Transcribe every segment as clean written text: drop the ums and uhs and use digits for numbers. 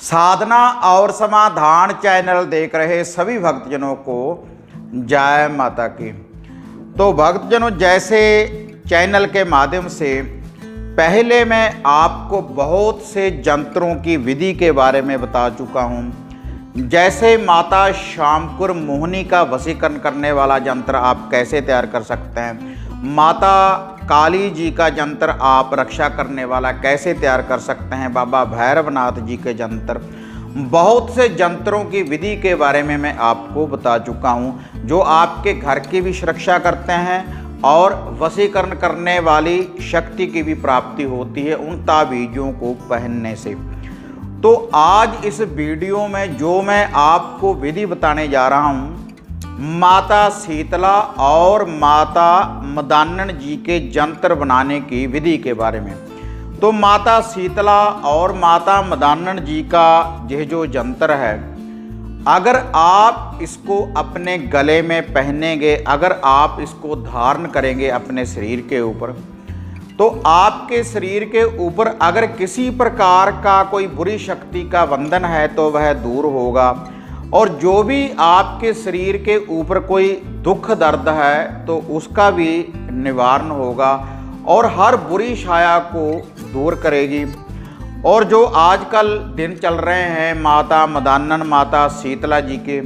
साधना और समाधान चैनल देख रहे सभी भक्तजनों को जय माता की। तो भक्तजनों, जैसे चैनल के माध्यम से पहले मैं आपको बहुत से यंत्रों की विधि के बारे में बता चुका हूँ। जैसे माता शामकुर मोहिनी का वशीकरण करने वाला यंत्र आप कैसे तैयार कर सकते हैं, माता काली जी का यंत्र आप रक्षा करने वाला कैसे तैयार कर सकते हैं, बाबा भैरवनाथ जी के यंत्र, बहुत से यंत्रों की विधि के बारे में मैं आपको बता चुका हूं, जो आपके घर की भी सुरक्षा करते हैं और वशीकरण करने वाली शक्ति की भी प्राप्ति होती है उन ताबीज़ों को पहनने से। तो आज इस वीडियो में जो मैं आपको विधि बताने जा रहा हूं, माता शीतला और माता मदान्नन जी के यंत्र बनाने की विधि के बारे में। तो माता शीतला और माता मदान्नन जी का यह जो यंत्र है, अगर आप इसको अपने गले में पहनेंगे, अगर आप इसको धारण करेंगे अपने शरीर के ऊपर, तो आपके शरीर के ऊपर अगर किसी प्रकार का कोई बुरी शक्ति का बंधन है तो वह दूर होगा, और जो भी आपके शरीर के ऊपर कोई दुख दर्द है तो उसका भी निवारण होगा और हर बुरी छाया को दूर करेगी। और जो आजकल दिन चल रहे हैं माता मदान्नन माता शीतला जी के,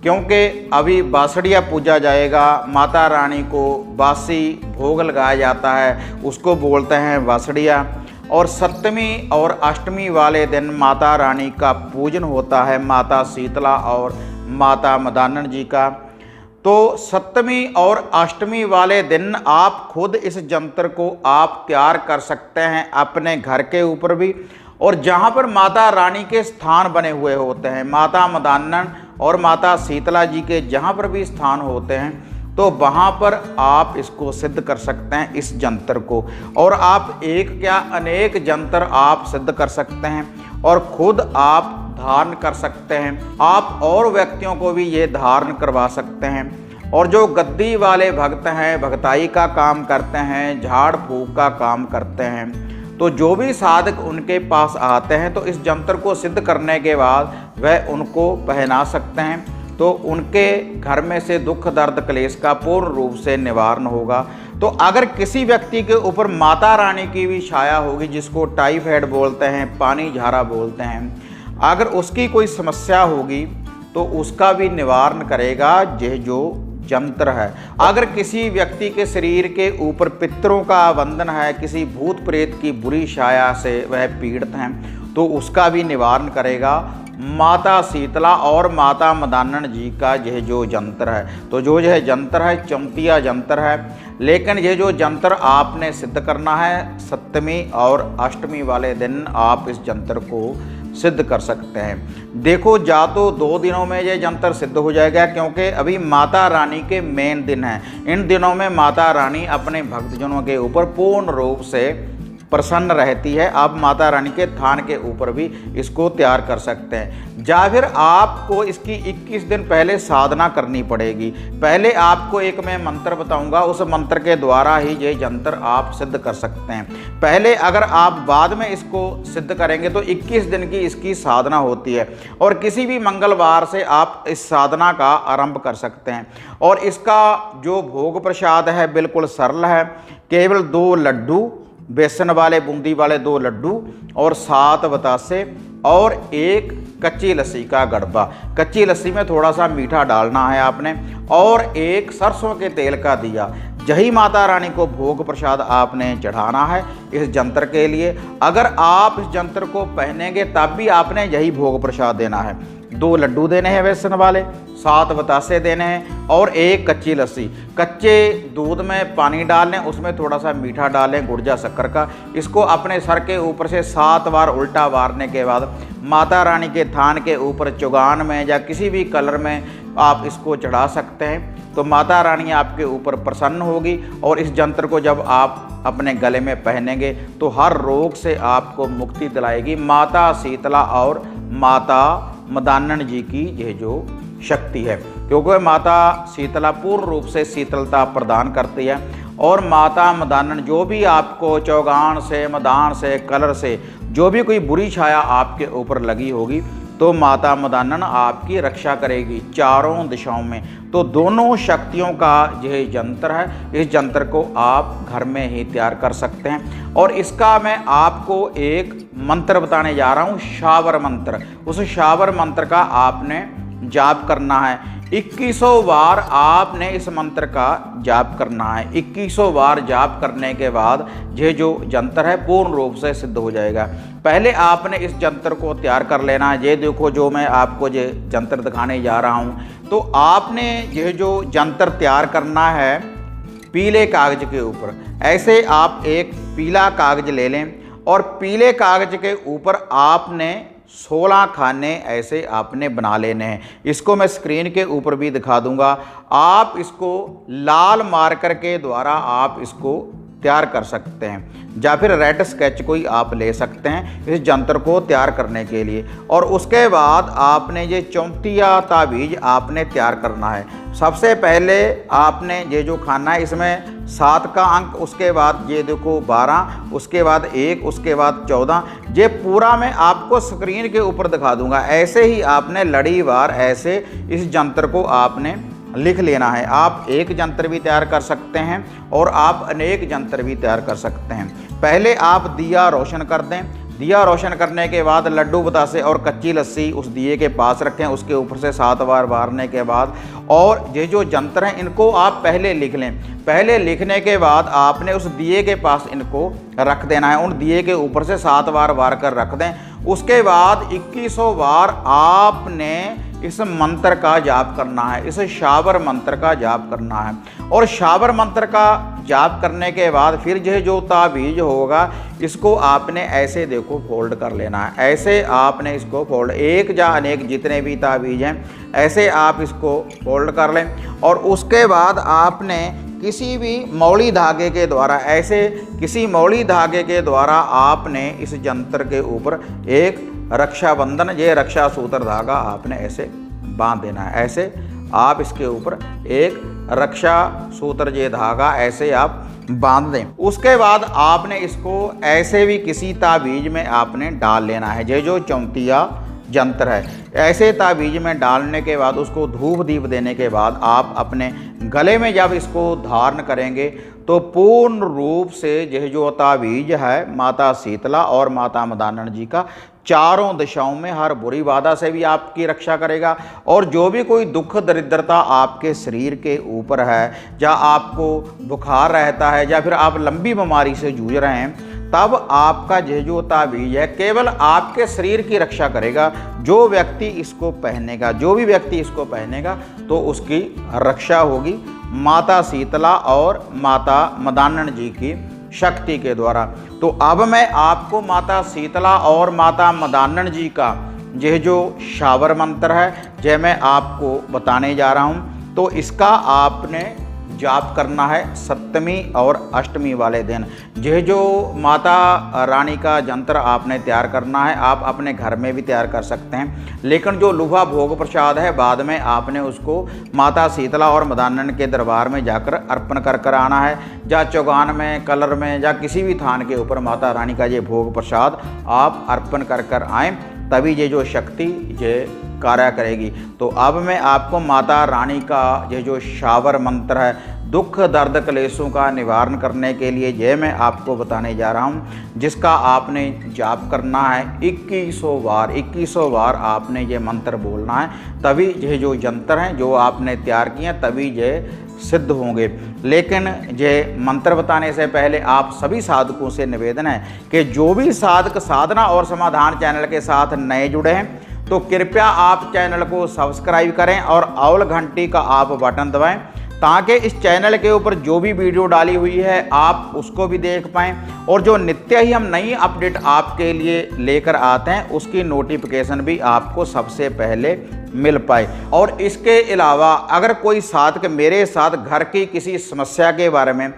क्योंकि अभी बासड़िया पूजा जाएगा, माता रानी को बासी भोग लगाया जाता है, उसको बोलते हैं बासड़िया, और सप्तमी और अष्टमी वाले दिन माता रानी का पूजन होता है, माता शीतला और माता मदान्नन जी का। तो सप्तमी और अष्टमी वाले दिन आप खुद इस यंत्र को आप तैयार कर सकते हैं अपने घर के ऊपर भी, और जहाँ पर माता रानी के स्थान बने हुए होते हैं, माता मदान्नन और माता शीतला जी के जहाँ पर भी स्थान होते हैं, तो वहाँ पर आप इसको सिद्ध कर सकते हैं इस यंत्र को। और आप एक क्या अनेक यंत्र आप सिद्ध कर सकते हैं और खुद आप धारण कर सकते हैं। आप और व्यक्तियों को भी ये धारण करवा सकते हैं। और जो गद्दी वाले भक्त हैं, भक्ताई का काम करते हैं, झाड़ फूक का काम करते हैं, तो जो भी साधक उनके पास आते हैं तो इस यंत्र को सिद्ध करने के बाद वह उनको पहना सकते हैं, तो उनके घर में से दुख दर्द क्लेश का पूर्ण रूप से निवारण होगा। तो अगर किसी व्यक्ति के ऊपर माता रानी की भी छाया होगी, जिसको टाइफाइड बोलते हैं, पानी झारा बोलते हैं, अगर उसकी कोई समस्या होगी तो उसका भी निवारण करेगा यह जो यंत्र है। अगर किसी व्यक्ति के शरीर के ऊपर पितरों का बंधन है, किसी भूत प्रेत की बुरी छाया से वह पीड़ित हैं, तो उसका भी निवारण करेगा माता शीतला और माता मदान्नन जी का यह जो यंत्र है। तो जो यह यंत्र है चमतिया यंत्र है, लेकिन ये जो यंत्र आपने सिद्ध करना है सप्तमी और अष्टमी वाले दिन आप इस यंत्र को सिद्ध कर सकते हैं। देखो, जा तो 2 दिनों में ये यंत्र सिद्ध हो जाएगा, क्योंकि अभी माता रानी के मेन दिन हैं। इन दिनों में माता रानी अपने भक्तजनों के ऊपर पूर्ण रूप से प्रसन्न रहती है। आप माता रानी के थान के ऊपर भी इसको तैयार कर सकते हैं। या फिर आपको इसकी 21 दिन पहले साधना करनी पड़ेगी। पहले आपको एक मैं मंत्र बताऊंगा, उस मंत्र के द्वारा ही ये यंत्र आप सिद्ध कर सकते हैं। पहले अगर आप बाद में इसको सिद्ध करेंगे तो 21 दिन की इसकी साधना होती है, और किसी भी मंगलवार से आप इस साधना का आरंभ कर सकते हैं। और इसका जो भोग प्रसाद है बिल्कुल सरल है, केवल 2 लड्डू, बेसन वाले बूंदी वाले 2 लड्डू और 7 बतासे और 1 कच्ची लस्सी का गड़बा। कच्ची लस्सी में थोड़ा सा मीठा डालना है आपने, और 1 सरसों के तेल का दिया। यही माता रानी को भोग प्रसाद आपने चढ़ाना है इस यंत्र के लिए। अगर आप इस यंत्र को पहनेंगे तब भी आपने यही भोग प्रसाद देना है। 2 लड्डू देने हैं बेसन वाले, 7 बतासे देने हैं और 1 कच्ची लस्सी। कच्चे दूध में पानी डाल लें, उसमें थोड़ा सा मीठा डालें गुर्जा शक्कर का। इसको अपने सर के ऊपर से 7 बार उल्टा मारने के बाद माता रानी के थान के ऊपर चुगान में या किसी भी कलर में आप इसको चढ़ा सकते हैं। तो माता रानी आपके ऊपर प्रसन्न होगी, और इस यंत्र को जब आप अपने गले में पहनेंगे तो हर रोग से आपको मुक्ति दिलाएगी माता शीतला और माता मदान्नन जी की यह जो शक्ति है। क्योंकि माता शीतला पूर्ण रूप से शीतलता प्रदान करती है, और माता मदान्नन जो भी आपको चौगान से, मदान से, कलर से जो भी कोई बुरी छाया आपके ऊपर लगी होगी तो माता मदानन आपकी रक्षा करेगी चारों दिशाओं में। तो दोनों शक्तियों का यह यंत्र है। इस यंत्र को आप घर में ही तैयार कर सकते हैं और इसका मैं आपको एक मंत्र बताने जा रहा हूँ, शावर मंत्र। उस शावर मंत्र का आपने जाप करना है। 2100 बार आपने इस मंत्र का जाप करना है। 2100 बार जाप करने के बाद ये जो यंत्र है पूर्ण रूप से सिद्ध हो जाएगा। पहले आपने इस यंत्र को तैयार कर लेना है। ये देखो जो मैं आपको ये यंत्र दिखाने जा रहा हूँ, तो आपने ये जो यंत्र तैयार करना है पीले कागज के ऊपर। ऐसे आप एक पीला कागज ले लें और पीले कागज के ऊपर आपने 16 खाने ऐसे आपने बना लेने हैं। इसको मैं स्क्रीन के ऊपर भी दिखा दूंगा। आप इसको लाल मार्कर के द्वारा आप इसको तैयार कर सकते हैं या फिर रेड स्केच कोई आप ले सकते हैं इस यंत्र को तैयार करने के लिए। और उसके बाद आपने ये 34 ताबीज आपने तैयार करना है। सबसे पहले आपने ये जो खाना है इसमें 7 का अंक, उसके बाद ये देखो 12, उसके बाद 1, उसके बाद 14। ये पूरा मैं आपको स्क्रीन के ऊपर दिखा दूंगा। ऐसे ही आपने लड़ीवार ऐसे इस यंत्र को आपने लिख लेना है। आप एक यंत्र भी तैयार कर सकते हैं और आप अनेक यंत्र भी तैयार कर सकते हैं। पहले आप दिया रोशन कर दें। दिया रोशन करने के बाद लड्डू बतासे और कच्ची लस्सी उस दिए के पास रखें। उसके ऊपर से 7 बार मारने के बाद और ये जो यंत्र हैं इनको आप पहले लिख लें। पहले लिखने के बाद आपने उस दिए के पास इनको रख देना है। उन दिए के ऊपर से 7 बार वार कर रख दें। उसके बाद 2100 बार आपने इस मंत्र का जाप करना है, इस शावर मंत्र का जाप करना है। और शावर मंत्र का जाप करने के बाद फिर यह जो ताबीज होगा इसको आपने ऐसे देखो फोल्ड कर लेना है। ऐसे आपने इसको फोल्ड, एक या अनेक जितने भी ताबीज हैं ऐसे आप इसको फोल्ड कर लें। और उसके बाद आपने किसी भी मौली धागे के द्वारा, ऐसे किसी मौली धागे के द्वारा आपने इस यंत्र के ऊपर एक रक्षाबंधन, ये रक्षा सूत्र धागा आपने ऐसे बांध देना है। ऐसे आप इसके ऊपर एक रक्षा सूत्र ये धागा ऐसे आप बांध दें। उसके बाद आपने इसको ऐसे भी किसी ताबीज में आपने डाल लेना है। ये जो 34 यंत्र है ऐसे ताबीज में डालने के बाद उसको धूप दीप देने के बाद आप अपने गले में जब इसको धारण करेंगे तो पूर्ण रूप से यह जो ताबीज है माता शीतला और माता मदानन जी का चारों दिशाओं में हर बुरी बाधा से भी आपकी रक्षा करेगा। और जो भी कोई दुख दरिद्रता आपके शरीर के ऊपर है या आपको बुखार रहता है या फिर आप लंबी बीमारी से जूझ रहे हैं, तब आपका यह जो ताबीज है केवल आपके शरीर की रक्षा करेगा। जो व्यक्ति इसको पहनेगा, जो भी व्यक्ति इसको पहनेगा तो उसकी रक्षा होगी माता शीतला और माता मदानन जी की शक्ति के द्वारा। तो अब मैं आपको माता शीतला और माता मदानन जी का यह जो शावर मंत्र है यह मैं आपको बताने जा रहा हूँ। तो इसका आपने जाप करना है 7वीं और 8वीं वाले दिन। यह जो माता रानी का यंत्र आपने तैयार करना है, आप अपने घर में भी तैयार कर सकते हैं, लेकिन जो लुभा भोग प्रसाद है बाद में आपने उसको माता शीतला और मदानन के दरबार में जाकर अर्पण कर आना है। या चौगान में, कलर में या किसी भी थान के ऊपर माता रानी का ये भोग प्रसाद आप अर्पण कर आएँ, तभी ये जो शक्ति ये कार्य करेगी। तो अब मैं आपको माता रानी का ये जो शावर मंत्र है दुख दर्द क्लेशों का निवारण करने के लिए ये मैं आपको बताने जा रहा हूँ, जिसका आपने जाप करना है 2100 बार। 2100 बार आपने ये मंत्र बोलना है, तभी ये जो यंत्र हैं जो आपने तैयार किए हैं तभी ये सिद्ध होंगे। लेकिन ये मंत्र बताने से पहले आप सभी साधकों से निवेदन है कि जो भी साधक साधना और समाधान चैनल के साथ नए जुड़े हैं तो कृपया आप चैनल को सब्सक्राइब करें और ऑल घंटी का आप बटन दबाएं, ताकि इस चैनल के ऊपर जो भी वीडियो डाली हुई है आप उसको भी देख पाएँ और जो नित्य ही हम नई अपडेट आपके लिए लेकर आते हैं उसकी नोटिफिकेशन भी आपको सबसे पहले मिल पाए। और इसके अलावा अगर कोई साधक मेरे साथ घर की किसी समस्या के बारे में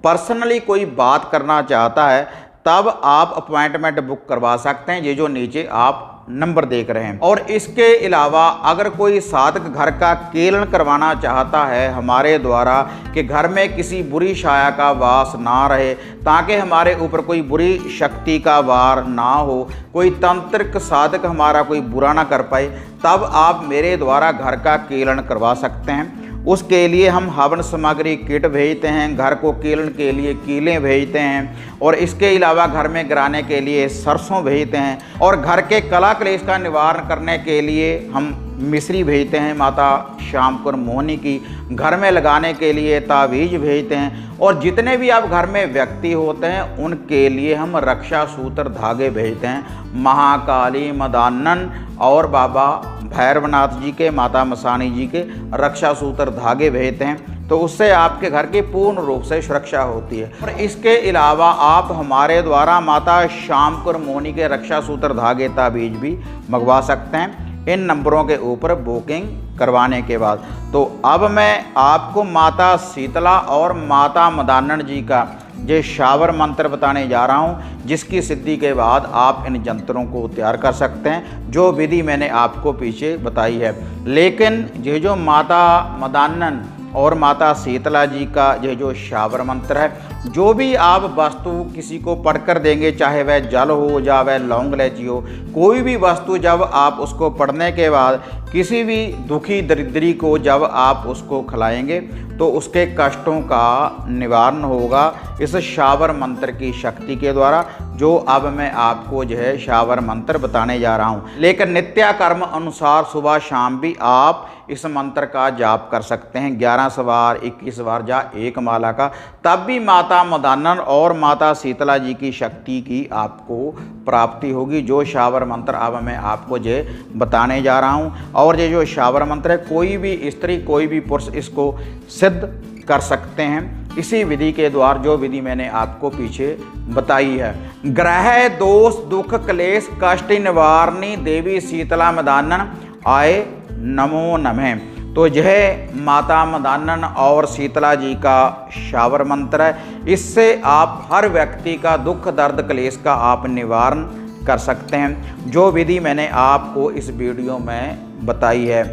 पर्सनली कोई बात करना चाहता है तब आप अपॉइंटमेंट बुक करवा सकते हैं। ये जो नीचे आप नंबर देख रहे हैं। और इसके अलावा अगर कोई साधक घर का केलन करवाना चाहता है हमारे द्वारा कि घर में किसी बुरी छाया का वास ना रहे, ताकि हमारे ऊपर कोई बुरी शक्ति का वार ना हो, कोई तांत्रिक साधक हमारा कोई बुरा ना कर पाए, तब आप मेरे द्वारा घर का केलन करवा सकते हैं। उसके लिए हम हवन सामग्री किट भेजते हैं, घर को केलन के लिए कीलें भेजते हैं, और इसके अलावा घर में गिराने के लिए सरसों भेजते हैं, और घर के कला क्लेश का निवारण करने के लिए हम मिश्री भेजते हैं माता श्यामकुर मोहिनी की, घर में लगाने के लिए तावीज भेजते हैं, और जितने भी आप घर में व्यक्ति होते हैं उनके लिए हम रक्षा सूत्र धागे भेजते हैं। महाकाली मदानन और बाबा भैरवनाथ जी के, माता मसानी जी के रक्षा सूत्र धागे भेजते हैं, तो उससे आपके घर की पूर्ण रूप से सुरक्षा होती है। और इसके अलावा आप हमारे द्वारा माता श्यामकुर मोहिनी के रक्षा सूत्र धागे ताबीज भी मंगवा सकते हैं इन नंबरों के ऊपर बुकिंग करवाने के बाद। तो अब मैं आपको माता शीतला और माता मदानन जी का ये शावर मंत्र बताने जा रहा हूँ, जिसकी सिद्धि के बाद आप इन यंत्रों को तैयार कर सकते हैं, जो विधि मैंने आपको पीछे बताई है। लेकिन ये जो माता मदानन और माता शीतला जी का ये जो शावर मंत्र है, जो भी आप वस्तु किसी को पढ़कर देंगे, चाहे वह जल हो या वह लौंग इलायची हो, कोई भी वस्तु जब आप उसको पढ़ने के बाद किसी भी दुखी दरिद्री को जब आप उसको खिलाएंगे तो उसके कष्टों का निवारण होगा इस शावर मंत्र की शक्ति के द्वारा, जो अब मैं आपको जो है शावर मंत्र बताने जा रहा हूँ। लेकिन नित्य कर्म अनुसार सुबह शाम भी आप इस मंत्र का जाप कर सकते हैं, 11 बार, 21 बार या 1 माला का, तब भी माता मदानन और माता शीतला जी की शक्ति की आपको प्राप्ति होगी। जो शावर मंत्र अब मैं आपको जो बताने जा रहा हूँ, और ये जो शावर मंत्र है कोई भी स्त्री कोई भी पुरुष इसको सिद्ध कर सकते हैं इसी विधि के द्वारा, जो विधि मैंने आपको पीछे बताई है। ग्रह दोष दुख क्लेश कष्ट निवारणी देवी शीतला मदानन आए नमो नमः। तो यह माता मदानन और शीतला जी का शावर मंत्र है, इससे आप हर व्यक्ति का दुख दर्द क्लेश का आप निवारण कर सकते हैं, जो विधि मैंने आपको इस वीडियो में बताई है।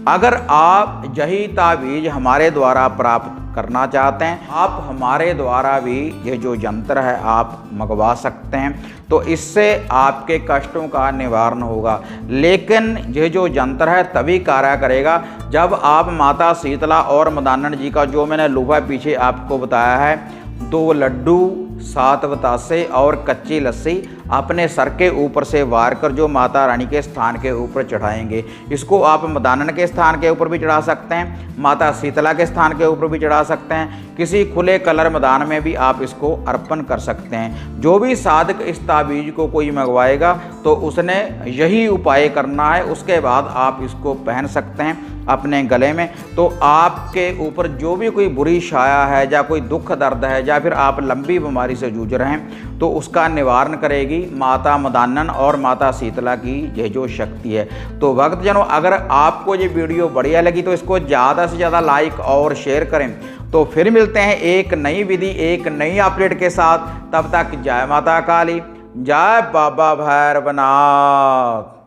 अगर आप यही तावीज हमारे द्वारा प्राप्त करना चाहते हैं, आप हमारे द्वारा भी ये जो यंत्र है आप मंगवा सकते हैं, तो इससे आपके कष्टों का निवारण होगा। लेकिन ये जो यंत्र है तभी कार्य करेगा जब आप माता शीतला और मदानन जी का जो मैंने लोहा पीछे आपको बताया है, 2 लड्डू, 7 बतासे और कच्ची लस्सी अपने सर के ऊपर से वार कर जो माता रानी के स्थान के ऊपर चढ़ाएंगे। इसको आप मदानन के स्थान के ऊपर भी चढ़ा सकते हैं, माता शीतला के स्थान के ऊपर भी चढ़ा सकते हैं, किसी खुले कलर मैदान में भी आप इसको अर्पण कर सकते हैं। जो भी साधक इस ताबीज को कोई मंगवाएगा तो उसने यही उपाय करना है, उसके बाद आप इसको पहन सकते हैं अपने गले में। तो आपके ऊपर जो भी कोई बुरी छाया है या कोई दुख दर्द है या फिर आप लंबी बीमारी से जूझ रहे हैं, तो उसका निवारण करेगी माता मदानन और माता शीतला की यह जो शक्ति है। तो भक्तजनों, अगर आपको ये वीडियो बढ़िया लगी तो इसको ज़्यादा से ज़्यादा लाइक और शेयर करें। तो फिर मिलते हैं एक नई विधि एक नई अपडेट के साथ, तब तक जय माता काली, जय बाबा भैरवनाथ।